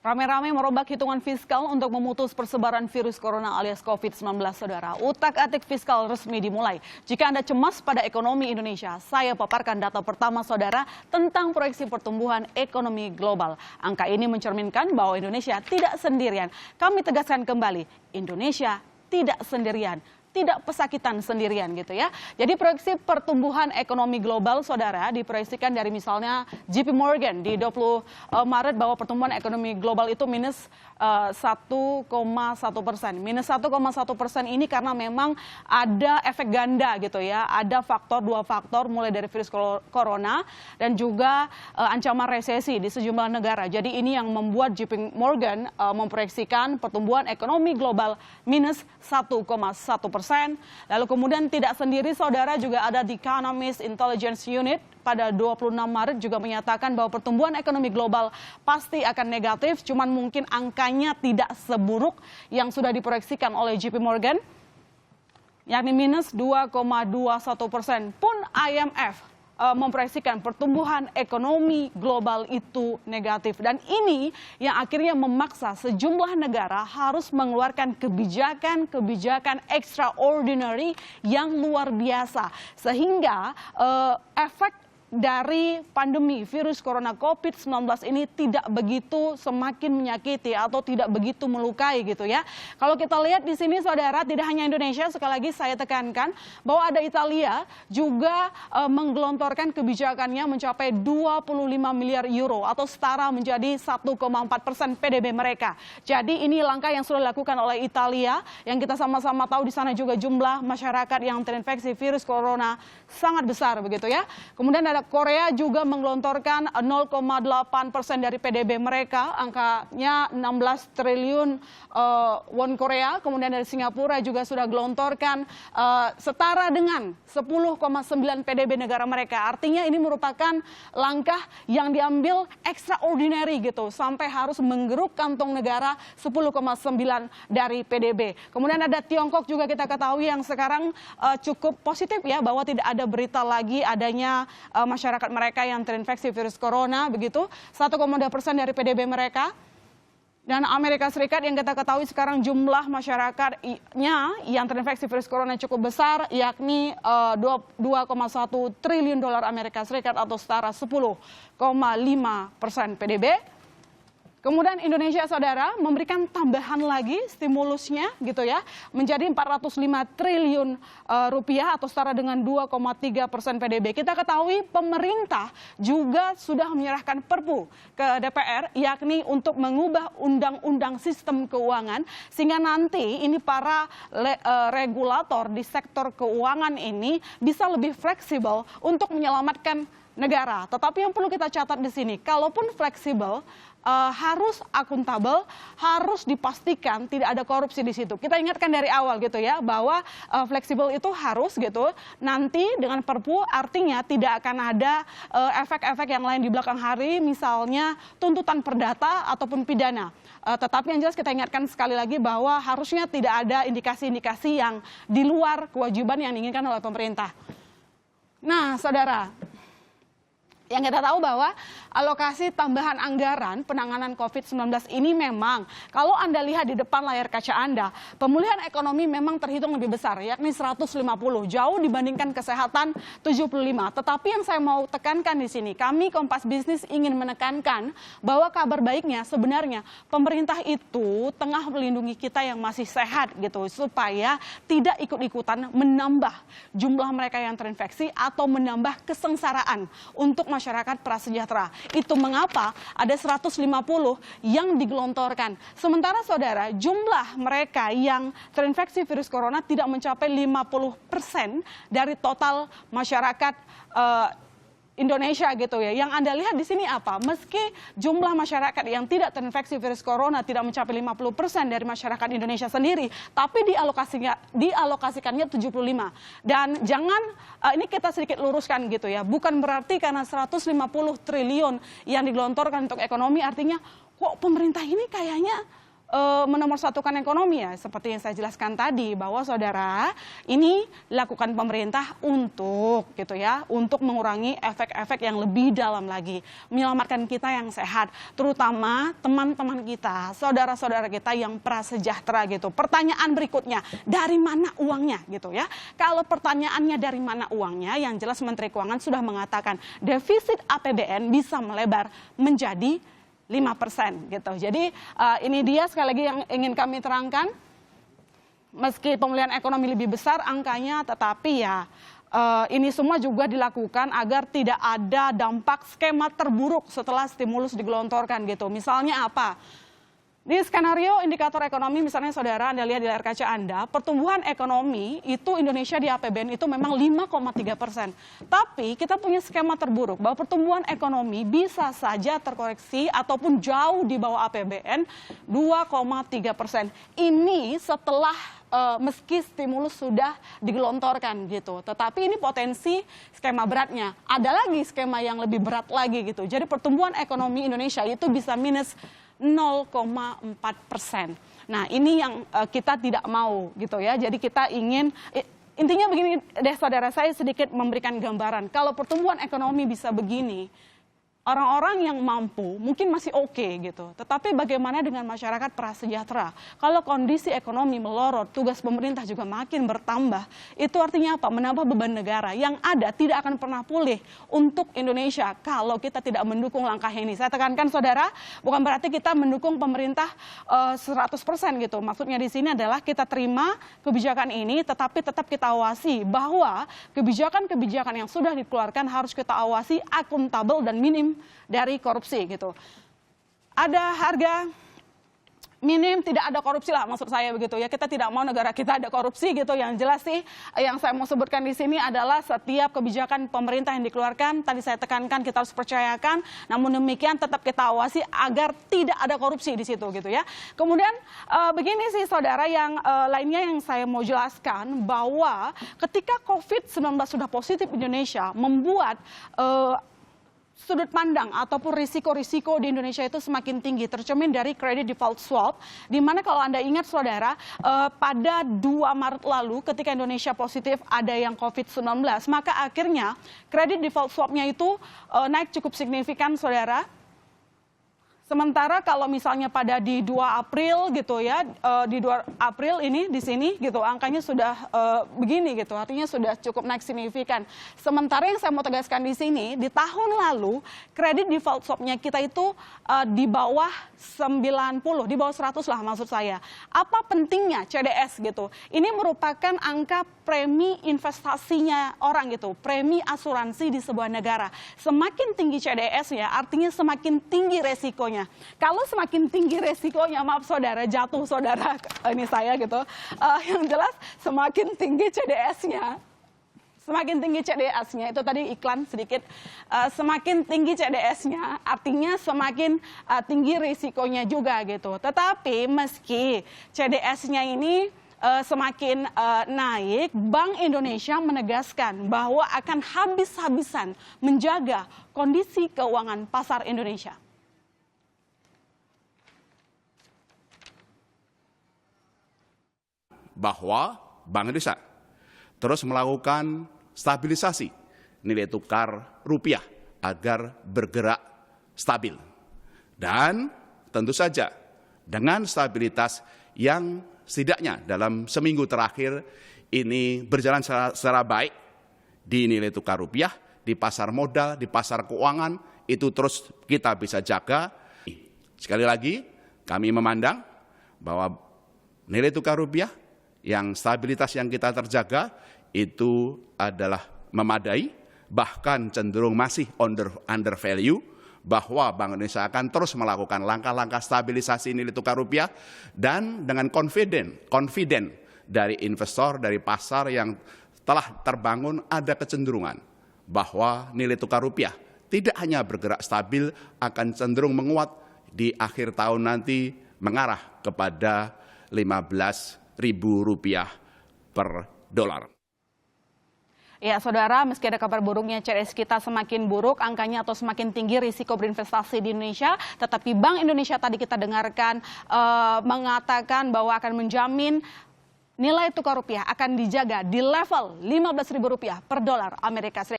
Rame-rame merombak hitungan fiskal untuk memutus persebaran virus corona alias COVID-19, saudara. Utak-atik fiskal resmi dimulai. Jika Anda cemas pada ekonomi Indonesia, saya paparkan data pertama, saudara, tentang proyeksi pertumbuhan ekonomi global. Angka ini mencerminkan bahwa Indonesia tidak sendirian. Kami tegaskan kembali, Indonesia tidak sendirian. Tidak pesakitan sendirian gitu ya. Jadi proyeksi pertumbuhan ekonomi global, saudara, diproyeksikan dari misalnya JP Morgan di 20 Maret bahwa pertumbuhan ekonomi global itu minus 1,1%. Minus 1,1% ini karena memang ada efek ganda gitu ya. Ada dua faktor mulai dari virus corona dan juga ancaman resesi di sejumlah negara. Jadi ini yang membuat JP Morgan memproyeksikan pertumbuhan ekonomi global minus 1,1%. Lalu kemudian tidak sendiri, saudara, juga ada The Economist Intelligence Unit pada 26 Maret juga menyatakan bahwa pertumbuhan ekonomi global pasti akan negatif, cuman mungkin angkanya tidak seburuk yang sudah diproyeksikan oleh JP Morgan, yakni minus 2,21%. Pun IMF memproyeksikan pertumbuhan ekonomi global itu negatif. Dan ini yang akhirnya memaksa sejumlah negara harus mengeluarkan kebijakan extraordinary yang luar biasa. Sehingga efek dari pandemi virus corona COVID-19 ini tidak begitu semakin menyakiti atau tidak begitu melukai gitu ya. Kalau kita lihat di sini, saudara, tidak hanya Indonesia, sekali lagi saya tekankan bahwa ada Italia juga menggelontorkan kebijakannya mencapai 25 miliar euro atau setara menjadi 1,4% PDB mereka. Jadi ini langkah yang sudah dilakukan oleh Italia, yang kita sama-sama tahu di sana juga jumlah masyarakat yang terinfeksi virus corona sangat besar begitu ya. Kemudian ada Korea juga menggelontorkan 0,8% dari PDB mereka, angkanya 16 triliun won Korea. Kemudian dari Singapura juga sudah gelontorkan setara dengan 10,9 PDB negara mereka. Artinya ini merupakan langkah yang diambil extraordinary gitu, sampai harus menggeruk kantong negara 10,9 dari PDB. Kemudian ada Tiongkok juga kita ketahui yang sekarang cukup positif ya, bahwa tidak ada berita lagi adanya masyarakat mereka yang terinfeksi virus corona begitu, 1,2% dari PDB mereka. Dan Amerika Serikat yang kita ketahui sekarang jumlah masyarakatnya yang terinfeksi virus corona cukup besar, yakni 2,1 triliun dolar Amerika Serikat atau setara 10,5% PDB. Kemudian Indonesia, saudara, memberikan tambahan lagi stimulusnya gitu ya, menjadi 405 triliun rupiah atau setara dengan 2,3% PDB. Kita ketahui pemerintah juga sudah menyerahkan Perpu ke DPR, yakni untuk mengubah undang-undang sistem keuangan, sehingga nanti ini para regulator di sektor keuangan ini bisa lebih fleksibel untuk menyelamatkan negara. Tetapi yang perlu kita catat di sini, kalaupun fleksibel, harus akuntabel, harus dipastikan tidak ada korupsi di situ. Kita ingatkan dari awal gitu ya, bahwa fleksibel itu harus gitu. Nanti dengan Perpu artinya tidak akan ada efek-efek yang lain di belakang hari, misalnya tuntutan perdata ataupun pidana. Tetapi yang jelas kita ingatkan sekali lagi bahwa harusnya tidak ada indikasi-indikasi yang di luar kewajiban yang diinginkan oleh pemerintah. Nah, saudara, yang kita tahu bahwa alokasi tambahan anggaran penanganan COVID-19 ini memang, kalau Anda lihat di depan layar kaca Anda, pemulihan ekonomi memang terhitung lebih besar, yakni 150, jauh dibandingkan kesehatan 75. Tetapi yang saya mau tekankan di sini, kami Kompas Bisnis ingin menekankan bahwa kabar baiknya sebenarnya pemerintah itu tengah melindungi kita yang masih sehat gitu, supaya tidak ikut-ikutan menambah jumlah mereka yang terinfeksi atau menambah kesengsaraan untuk masyarakat prasejahtera. Itu mengapa ada 150 yang digelontorkan. Sementara, saudara, jumlah mereka yang terinfeksi virus corona tidak mencapai 50% dari total masyarakat Indonesia gitu ya. Yang Anda lihat di sini apa? Meski jumlah masyarakat yang tidak terinfeksi virus corona tidak mencapai 50% dari masyarakat Indonesia sendiri, tapi dialokasikannya 75. Dan jangan, ini kita sedikit luruskan gitu ya, bukan berarti karena 150 triliun yang digelontorkan untuk ekonomi artinya kok pemerintah ini kayaknya menomorsatukan ekonomi ya, seperti yang saya jelaskan tadi bahwa saudara ini lakukan pemerintah untuk gitu ya, untuk mengurangi efek-efek yang lebih dalam lagi, menyelamatkan kita yang sehat, terutama teman-teman kita, saudara-saudara kita yang prasejahtera gitu. Pertanyaan berikutnya, dari mana uangnya gitu ya? Kalau pertanyaannya dari mana uangnya, yang jelas Menteri Keuangan sudah mengatakan defisit APBN bisa melebar menjadi 5% gitu. Jadi ini dia sekali lagi yang ingin kami terangkan. Meski pemulihan ekonomi lebih besar angkanya, tetapi ya ini semua juga dilakukan agar tidak ada dampak skema terburuk setelah stimulus digelontorkan gitu. Misalnya apa? Di skenario indikator ekonomi misalnya saudara, Anda lihat di layar kaca Anda, pertumbuhan ekonomi itu Indonesia di APBN itu memang 5,3%. Tapi kita punya skema terburuk bahwa pertumbuhan ekonomi bisa saja terkoreksi ataupun jauh di bawah APBN 2,3%. Ini setelah meski stimulus sudah digelontorkan gitu. Tetapi ini potensi skema beratnya. Ada lagi skema yang lebih berat lagi gitu. Jadi pertumbuhan ekonomi Indonesia itu bisa minus 0,4%. Nah ini yang kita tidak mau gitu ya. Jadi kita ingin, intinya begini deh saudara, saya sedikit memberikan gambaran. Kalau pertumbuhan ekonomi bisa begini, orang-orang yang mampu mungkin masih oke gitu. Tetapi bagaimana dengan masyarakat prasejahtera? Kalau kondisi ekonomi melorot, tugas pemerintah juga makin bertambah. Itu artinya apa? Menambah beban negara yang ada tidak akan pernah pulih untuk Indonesia kalau kita tidak mendukung langkah ini. Saya tekankan saudara, bukan berarti kita mendukung pemerintah 100% gitu. Maksudnya di sini adalah kita terima kebijakan ini, tetapi tetap kita awasi bahwa kebijakan-kebijakan yang sudah dikeluarkan harus kita awasi, akuntabel dan minim dari korupsi gitu. Ada harga minim, tidak ada korupsi lah maksud saya begitu ya. Kita tidak mau negara kita ada korupsi gitu. Yang jelas sih yang saya mau sebutkan di sini adalah setiap kebijakan pemerintah yang dikeluarkan tadi saya tekankan kita harus percayakan. Namun demikian tetap kita awasi agar tidak ada korupsi di situ gitu ya. Kemudian begini sih saudara, yang lainnya yang saya mau jelaskan bahwa ketika COVID-19 sudah positif Indonesia membuat sudut pandang ataupun risiko-risiko di Indonesia itu semakin tinggi, tercermin dari credit default swap, di mana kalau Anda ingat saudara, pada 2 Maret lalu ketika Indonesia positif ada yang COVID-19, maka akhirnya credit default swapnya itu naik cukup signifikan saudara. Sementara kalau misalnya pada di 2 April gitu ya, di 2 April ini di sini gitu angkanya sudah begini gitu, artinya sudah cukup naik signifikan. Sementara yang saya mau tegaskan di sini, di tahun lalu kredit default swapnya kita itu di bawah 90, di bawah 100 lah maksud saya. Apa pentingnya CDS gitu? Ini merupakan angka premi investasinya orang gitu, premi asuransi di sebuah negara. Semakin tinggi CDS-nya artinya semakin tinggi resikonya. Kalau semakin tinggi resikonya, maaf saudara, jatuh saudara, ini saya gitu, yang jelas semakin tinggi CDS-nya. Semakin tinggi CDS-nya, itu tadi iklan sedikit, semakin tinggi CDS-nya artinya semakin tinggi risikonya juga gitu. Tetapi meski CDS-nya ini semakin naik, Bank Indonesia menegaskan bahwa akan habis-habisan menjaga kondisi keuangan pasar Indonesia. Bahwa Bank Indonesia terus melakukan stabilisasi nilai tukar rupiah agar bergerak stabil. Dan tentu saja dengan stabilitas yang setidaknya dalam seminggu terakhir ini berjalan secara baik di nilai tukar rupiah, di pasar modal, di pasar keuangan, itu terus kita bisa jaga. Sekali lagi kami memandang bahwa nilai tukar rupiah yang stabilitas yang kita terjaga itu adalah memadai, bahkan cenderung masih under value, bahwa Bank Indonesia akan terus melakukan langkah-langkah stabilisasi nilai tukar rupiah dan dengan confident dari investor, dari pasar yang telah terbangun ada kecenderungan bahwa nilai tukar rupiah tidak hanya bergerak stabil, akan cenderung menguat di akhir tahun nanti mengarah kepada Rp15.000 per dolar. Ya, saudara, meski ada kabar buruknya CDS kita semakin buruk angkanya atau semakin tinggi risiko berinvestasi di Indonesia, tetapi Bank Indonesia tadi kita dengarkan mengatakan bahwa akan menjamin nilai tukar rupiah akan dijaga di level Rp15.000 per dolar Amerika Serikat.